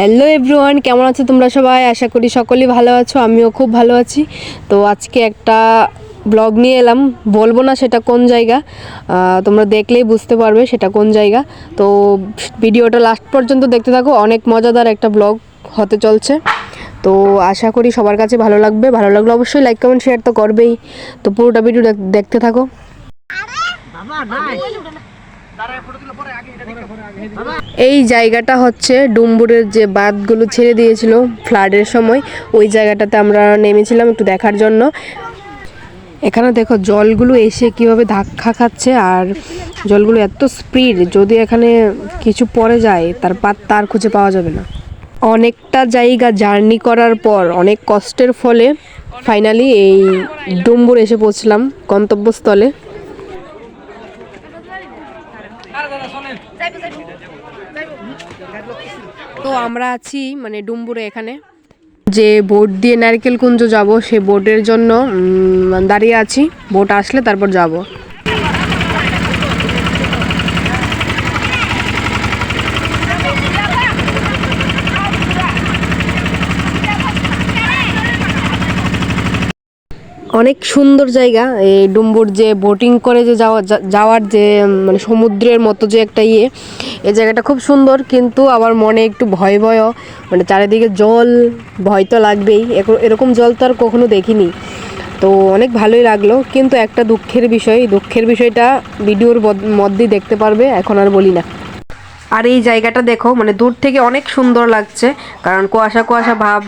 Hello everyone, কেমন আছো তোমরা সবাই? আশা করি সকলেই ভালো আছো, আমিও খুব ভালো আছি। তো আজকে একটা ব্লগ নিয়ে এলাম, বলবো না সেটা কোন জায়গা, তোমরা দেখলেই বুঝতে পারবে সেটা কোন জায়গা। তো ভিডিওটা লাস্ট পর্যন্ত দেখতে থাকো, অনেক মজাদার একটা ব্লগ হতে চলছে। তো আশা করি সবার কাছে ভালো লাগবে, ভালো লাগলে অবশ্যই লাইক কমেন্ট শেয়ার তো করবেই। তো পুরোটা ভিডিও দেখতে থাকো। এই জায়গাটা হচ্ছে ডুম্বুরের যে বাঁধগুলো ছেড়ে দিয়েছিল ফ্লাডের সময়, ওই জায়গাটাতে আমরা নেমেছিলাম একটু দেখার জন্য। এখানে দেখো জলগুলো এসে কিভাবে ধাক্কা খাচ্ছে, আর জলগুলো এত স্পিড, যদি এখানে কিছু পড়ে যায় তার খুঁজে পাওয়া যাবে না। অনেকটা জায়গা জার্নি করার পর অনেক কষ্টের ফলে ফাইনালি এই ডুম্বুর এসে পৌঁছলাম গন্তব্যস্থলে। তো আমরা আছি মানে ডুম্বুরে, এখানে যে বোট দিয়ে নারকেল কুঞ্জ যাব সেই বোটের জন্য দাঁড়িয়ে আছি, বোট আসলে তারপর যাব। অনেক সুন্দর জায়গা এই ডুম্বুর, যে বোটিং করে যে যাওয়ার যে মানে সমুদ্রের মতো যে একটা এই জায়গাটা খুব সুন্দর, কিন্তু আবার মনে একটু ভয় ভয়ও, মানে চারিদিকে জল, ভয় তো লাগবেই, এরকম জল তো আর কখনো দেখিনি। তো অনেক ভালোই লাগলো, কিন্তু একটা দুঃখের বিষয়টা ভিডিওর মধ্যেই দেখতে পারবে, এখন আর বলি না। আর এই জায়গাটা দেখো, মানে দূর থেকে অনেক সুন্দর লাগছে, কারণ কুয়াশা কুয়াশা ভাব,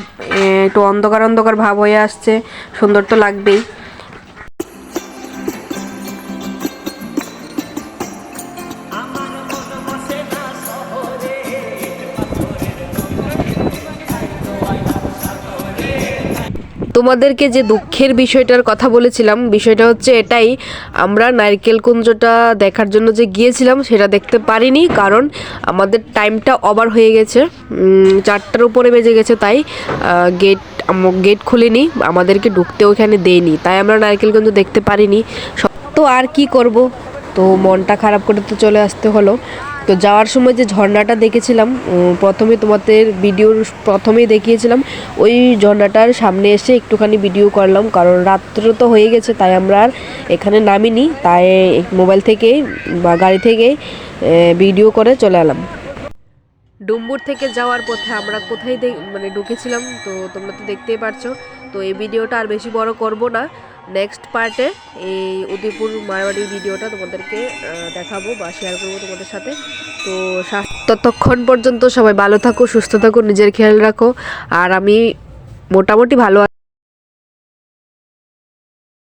একটু অন্ধকার অন্ধকার ভাব হয়ে আসছে, সুন্দর তো লাগবেই। তোমাদেরকে যে দুঃখের বিষয়টার কথা বলেছিলাম, বিষয়টা হচ্ছে এটাই, আমরা নারকেল কুঞ্জটা দেখার জন্য যে গিয়েছিলাম সেটা দেখতে পারিনি, কারণ আমাদের টাইমটা ওভার হয়ে গেছে, 4টার উপরে বেজে গেছে, তাই গেট খুলেনি, আমাদেরকে ঢুকতে ওখানে দেয়নি, তাই আমরা নারকেল কুঞ্জ দেখতে পারিনি। তো আর কি করব, তো মনটা খারাপ করে তো চলে আসতে হলো। তো যাওয়ার সময় যে ঝর্ণাটা দেখেছিলাম, প্রথমে তোমাদের ভিডিওর প্রথমেই দেখিয়েছিলাম, ওই ঝর্ণাটার সামনে এসে একটুখানি ভিডিও করলাম, কারণ রাত্র তো হয়ে গেছে, তাই আমরা আর এখানে নামিনি, তাই মোবাইল থেকেই বা গাড়ি থেকেই ভিডিও করে চলে এলাম। ডুম্বুর থেকে যাওয়ার পথে আমরা কোথায় মানে ঢুকেছিলাম, তো তোমরা তো দেখতেই পারছো। তো এই ভিডিওটা আর বেশি বড় করব না, নেক্সট পার্টে এই উদয়পুর মারবাড়ির ভিডিওটা তোমাদেরকে দেখাবো বা শেয়ার করবো তোমাদের সাথে। তো ততক্ষণ পর্যন্ত সবাই ভালো থাকো, সুস্থ থাকো, নিজের খেয়াল রাখো, আর আমি মোটামুটি ভালো